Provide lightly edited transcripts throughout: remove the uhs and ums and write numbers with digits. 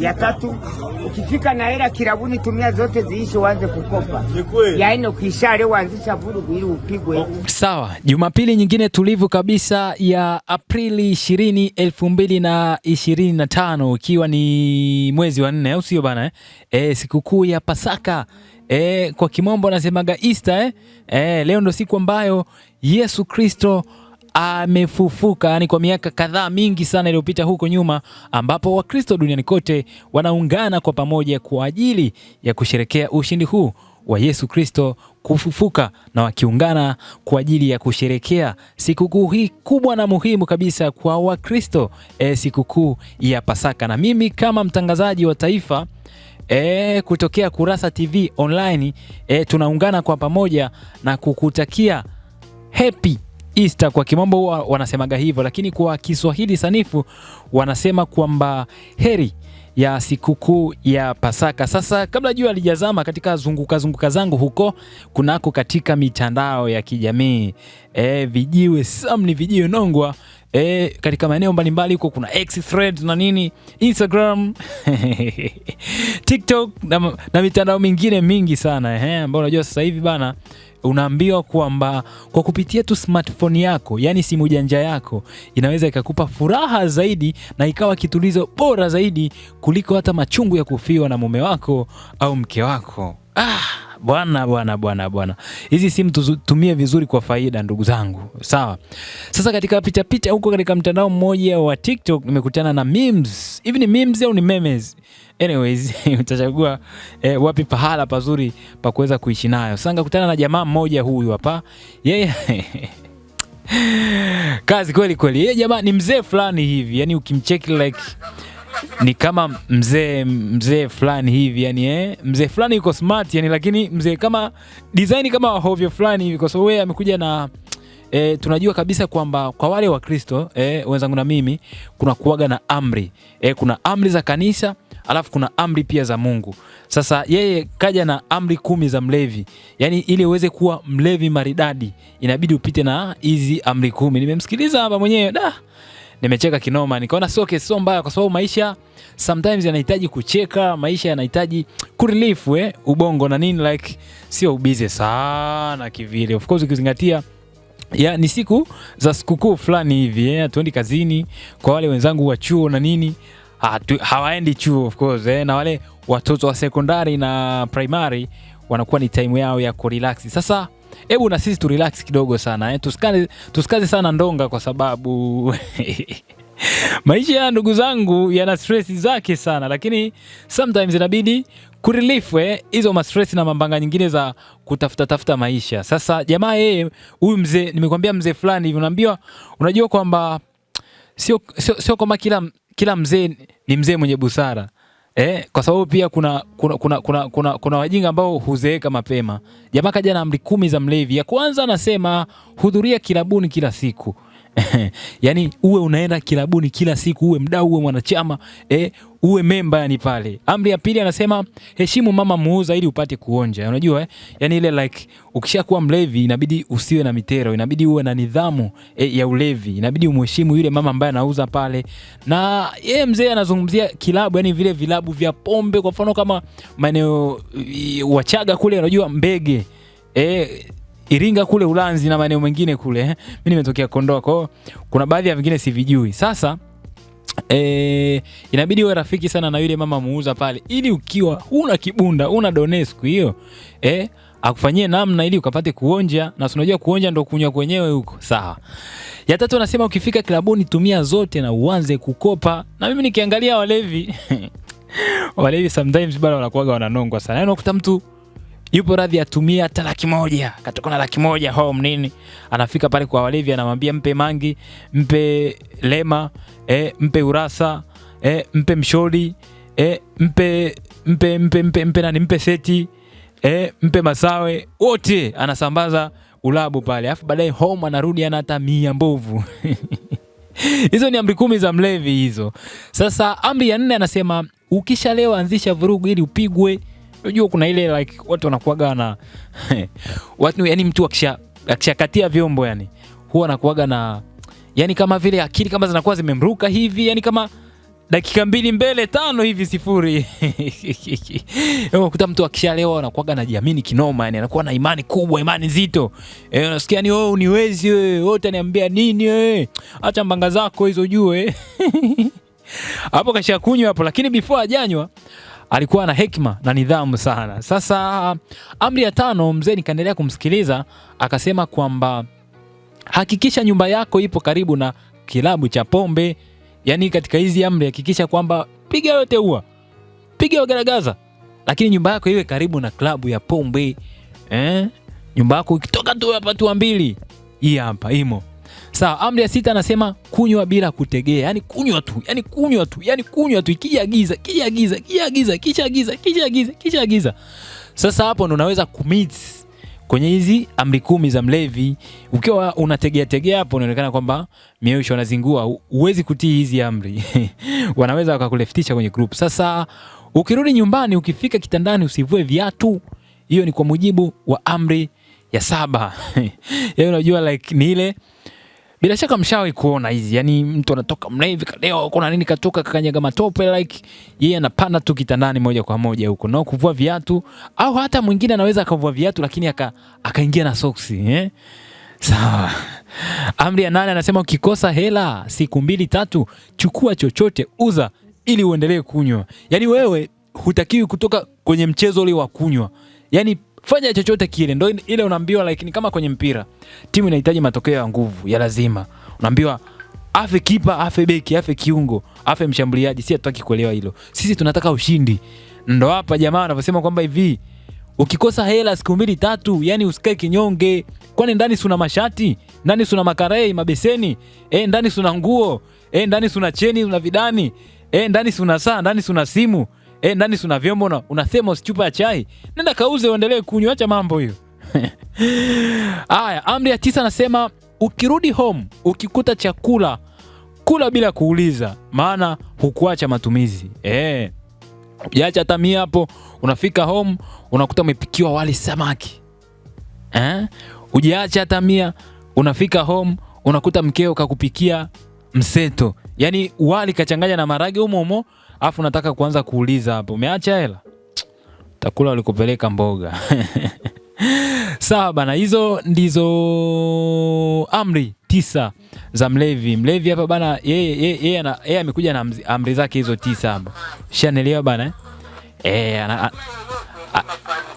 Ya tatu, ukifika na hela kilabuni tumia zote ziishe uanze kukopa. Yaani ukisha leo anzisha vurugu ili upigwe. Sawa, Jumapili nyingine tulivu kabisa ya Aprili 20, 2025 ikiwa ni mwezi wa 4 au sio bana sikukuu ya Pasaka. Kwa kimombo nasemaga Easter leo ndo siku ambayo Yesu Kristo amefufuka, yani kwa miaka kadhaa mingi sana iliyopita huko nyuma, ambapo Wakristo duniani kote wanaungana kwa pamoja kwa ajili ya kusherekea ushindi huu wa Yesu Kristo kufufuka, na wakiungana kwa ajili ya kusherekea sikukuu hii kubwa na muhimu kabisa kwa Wakristo, sikukuu ya Pasaka. Na mimi kama mtangazaji wa taifa kutokea Kurasa TV online tunaungana kwa pamoja na kukutakia happy Easter. Kwa kimombo wanasemaga hivyo, lakini kwa Kiswahili sanifu wanasema kwamba heri ya sikukuu ya Pasaka. Sasa kabla jua lijazama, katika zunguka zangu huko kunako katika mitandao ya kijamii vijiwe samni vijiwe nongwa katika maeneo mbalimbali huko, kuna X threads na nini, Instagram TikTok na mitandao mingine mingi sana ambao unajua sasa hivi bana unaambiwa kwamba kwa kupitia tu smartphone yako, yani simu janja yako, inaweza ikakupa furaha zaidi na ikawa kitulizo bora zaidi kuliko hata machungu ya kufiwa na mume wako au mke wako. Bwana. Hizi simu tutumie vizuri kwa faida, ndugu zangu. Sawa. Sasa katika pita huko katika mtandao mmoja wa TikTok nimekutana na memes. Hivi ni memes au ni memes? Anyways, utachagua wapi pahala pazuri pa kuweza kuishi nayo. Sasa ngakutana na jamaa mmoja huyu hapa. Yeye kazi kweli. Yeye jamaa ni mzee fulani hivi. Yani ukimcheck like ni kama mzee fulani hivi, yani mzee fulani yuko smart yani, lakini mzee kama design kama hovyo fulani hivi, kwa sababu yeye amekuja na tunajua kabisa kwamba kwa wale wa Kristo wenzangu na mimi kuna kuaga na amri kuna amri za kanisa, alafu kuna amri pia za Mungu. Sasa yeye kaja na amri 10 za mlevi, yani ili uweze kuwa mlevi maridadi inabidi upite na hizi amri 10. Nimemsikiliza hapa mwenyewe nimecheka kinoma, nikaona sio mbaya, kwa sababu maisha sometimes yanahitaji kucheka, maisha yanahitaji kurelief ubongo na nini, like sio ubize sana kivile. Of course ukizingatia ni siku za sikukuu fulani hivi atuendi kazini. Kwa wale wenzangu wa chuo na nini hawaendi chuo of course na wale watoto wa sekondari na primary wanakuwa ni time yao ya kurelax. Sasa hebu na sisi tu relax kidogo sana tusikaze sana ndonga, kwa sababu maisha ya ndugu zangu yana stress zake sana, lakini sometimes inabidi kurelief hizo ma stress na mambanga nyingine za kutafuta maisha. Sasa jamaa huyu mzee, nimekwambia mzee fulani hivi, unaambiwa unajua kwamba sio kama kila mzee ni mzee mwenye busara. Kwa sababu pia kuna wajinga ambao huzeeka mapema. Jamaa kaja na amri 10 za mlevi. Ya kwanza anasema hudhuria kilabuni kila siku. Yani uwe unaenda kilabuni kila siku, uwe mdau, uwe mwanachama, uwe member yani pale. Amri ya pili anasema heshimu mama muuza ili upate kuonja. Unajua yani ile like ukishakuwa mlevi inabidi usiwe na mitero, inabidi uwe na nidhamu ya ulevi, inabidi umheshimu yule mama ambaye anauza pale. Na yeye mzee anazungumzia kilabu, yani vile vilabu vya pombe, kwa mfano kama maeneo Wachaga kule, unajua Mbege Iringa kule Ulanzi na maeneo mengine kule. Mimi nimetokea Kondoa, kwa kuna baadhi ya vingine sivijui. Sasa inabidi uwe rafiki sana na yule mama muuza pale, ili ukiwa una kibunda, una donesku hiyo akufanyie namna ili ukapate kuonja, na unajua kuonja ndo kunywa kwenyewe huko. Sawa. Ya tatu anasema ukifika klabuni tumia zote na uanze kukopa. Na mimi nikiangalia walevi sometimes bado wanakuaga wananongwa sana. Yaani unakuta mtu yupo radhi atumia hata 100,000, katoka na 100,000 home nini, anafika pale kwa walevi anamwambia mpe mangi, mpe lema, mpe urasa, mpe msholi, mpe nani, mpe seti, mpe masawe, wote anasambaza ulabu pale. Alafu baadaye home anarudi ana hata 100 mbovu. Hizo ni amri 10 za mlevi hizo. Sasa amri ya 4 anasema ukishalewa anzisha vurugu ili upigwe. Unajua kuna ile like watu wanakuaga na watu, yani mtu akishakatia vyombo yani huwa anakuaga na yani kama vile akili kama zinakuwa zimemruka hivi, yani kama dakika 2 mbele 5 hivi 0. Unakuta mtu akishalewa anakuwa anajiamini kinoma, yani anakuwa na imani kubwa, imani nzito. Unasikia ni wewe uniwezi wewe, wote ananiambia nini wewe? Acha mbanga zako hizo jue. Hapo kashakunywa hapo, lakini before ajanywa alikuwa na hekima na nidhamu sana. Sasa amri ya 5 mzee nikaendelea kumsikiliza, akasema kwamba hakikisha nyumba yako ipo karibu na kilabu cha pombe. Yani katika hizi amri hakikisha kwamba piga yote huwa, piga wagaragaza, lakini nyumba yako iwe karibu na klabu ya pombe. Nyumba yako ukitoka tu hapa tu 2. Hii hapa imo. Sawa, amri ya 6 anasema kunywa bila kutegea. Yani kunywa tu, yani kunywa tu, yani kunywa tu, kisha agiza. Sasa hapo ndo unaweza commit kwenye hizi amri 10 za mlevi. Ukiwa unategea hapo unaonekana kwamba mieusho unazingua, uwezi kutii hizi amri. Wanaweza wakakulefitisha kwenye group. Sasa ukirudi nyumbani, ukifika kitandani usivue viatu. Hiyo ni kwa mujibu wa amri ya 7. Yeye unajua like ni ile, bila shaka mshawahi kuona hizi, yani mtu anatoka mlevi kaleo kuna nini katoka kakanyaga matope, like yeye anapanda tu kitandani moja kwa moja huko na kuvua viatu, au hata mwingine anaweza akavua viatu lakini akaingia na soksi. Sawa. Amri ya 8 anasema ukikosa hela siku 2-3 chukua chochote uza ili uendelee kunywa. Yani wewe hutakiwi kutoka kwenye mchezo ule wa kunywa. Yani fanya chochote kile, ndio ile unaambiwa like ni kama kwenye mpira. Timu inahitaji matokeo ya nguvu, ya lazima. Unaambiwa afe kipa, afe beki, afe kiungo, afe mshambuliaji. Sisi hatutaki kuelewa hilo. Sisi tunataka ushindi. Ndio hapa jamaa anasema kwamba hivi ukikosa hela siku 2-3, yani usikae kinyonge. Kwani ndani suna mashati, ndani suna makarei, mabeseni, ndani suna nguo, ndani suna cheni, una vidani, ndani suna saa, ndani suna simu, ndani suna vyombo na una thermos, chupa ya chai. Nenda kauze uendelee kunywa, acha mambo hiyo. Haya, amri ya 9 anasema ukirudi home ukikuta chakula kula bila kuuliza, maana hukuacha matumizi. Yaacha tamia hapo, unafika home unakuta umepikiwa wali samaki. Ujiacha tamia, unafika home unakuta mkeo kakupikia mseto. Yani wali kachanganya na marage umo, afu unataka kuanza kuuliza hapo, umeacha hela? Takula ulikopeleka mboga. Sawa bana, hizo ndizo amri 9 za mlevi. Mlevi hapa bana, yeye amekuja na amri zake hizo 9 hapa. Ushaelewa bana?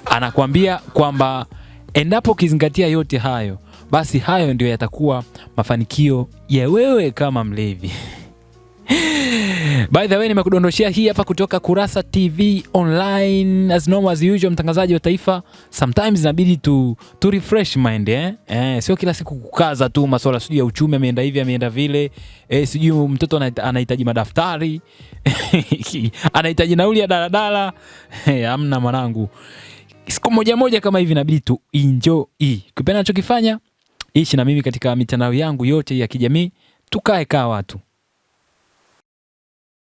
Anakuambia kwamba endapo kizingatia yote hayo, basi hayo ndio yatakuwa mafanikio ya wewe kama mlevi. By the way, nimekudondoshia hii hapa kutoka Kurasa TV Online. As normal as usual, mtangazaji wa taifa. Sometimes inabidi to refresh mind, sio kila siku kukaza tu masuala sijui ya uchumi, ameenda hivi ameenda vile, sijui mtoto anahitaji madaftari, anahitaji nauli ya daladala. Hamna mwanangu. Siku moja kama hivi inabidi tu enjoy. Ukipenda nachokifanya, ishi na mimi katika mitandao yangu yote ya kijamii, tukae watu.